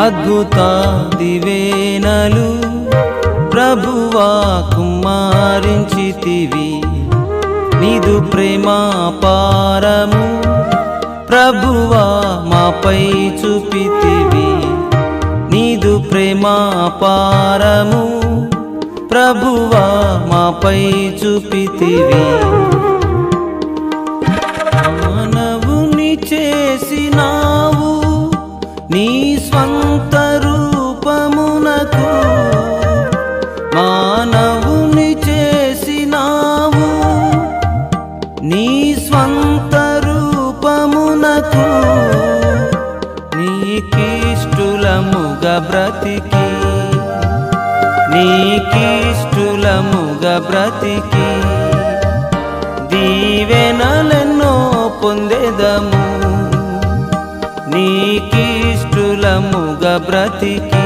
అద్భుత దివేనలు ప్రభువా కుమారించితివి. నీదు ప్రేమాపారము ప్రభువా మాపై చూపితివి. నీదు ప్రేమాపారము ప్రభువా మాపై చూపితివి. మానవుని చేసినావు నీ స్వంత రూపమునకు. మానవుని చేసినావు నీ స్వంత రూపమునకు. నీకిష్టులముగా బ్రతికి నీకిష్టులముగా బ్రతికి దీవెనలెన్నో పొందెదము. నీకిష్టులముగా బ్రతికి